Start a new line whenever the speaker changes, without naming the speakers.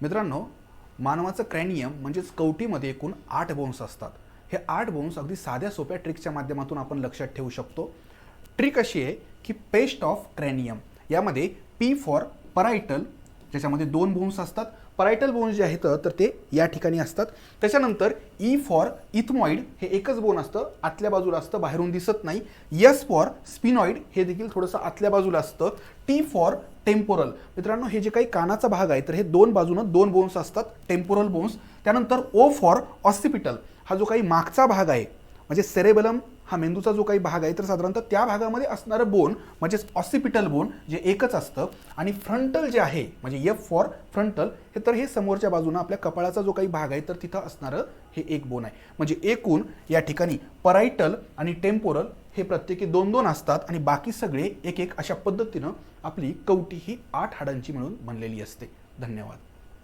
मित्रांनो, मानवाचं क्रॅनियम म्हणजेच कवटीमध्ये एकूण 8 बोन्स असतात. हे 8 बोन्स अगदी साध्या सोप्या ट्रिकच्या माध्यमातून आपण लक्षात ठेवू शकतो. ट्रिक अशी आहे की पेस्ट ऑफ क्रॅनियम यामध्ये पी फॉर परायटल, ज्याच्यामध्ये 2 बोन्स असतात. परायटल बोन्स जे आहेत तर ते या ठिकाणी असतात. त्याच्यानंतर ई फॉर इथमॉइड, हे एकच बोन असतं, आतल्या बाजूला असतं, बाहेरून दिसत नाही. एस फॉर स्पिनॉइड, हे देखील थोडंसं आतल्या बाजूला असतं. टी फॉर टेम्पोरल, मित्रांनो हे जे काही कानाचा भाग आहे तर हे 2 बाजूनं 2 बोन्स असतात, टेम्पोरल बोन्स. त्यानंतर ओ फॉर ऑसिपिटल, हा जो काही मागचा भाग आहे म्हणजे सेरेबेलम हा मेंदूचा जो काही भाग आहे तर साधारणतः त्या भागामध्ये असणारं बोन म्हणजेच ऑसिपिटल बोन जे एकच असतं. आणि फ्रंटल जे आहे म्हणजे एफ फॉर फ्रंटल, हे तर हे समोरच्या बाजूनं आपल्या कपाळाचा जो काही भाग आहे तर तिथं असणारं हे एक बोन आहे. म्हणजे एकूण या ठिकाणी परायटल आणि टेम्पोरल हे प्रत्येकी 2-2 असतात आणि बाकी सगळे एक एक अशा पद्धतीनं आपली कवटी ही 8 हाडांची मिळून बनलेली असते. धन्यवाद.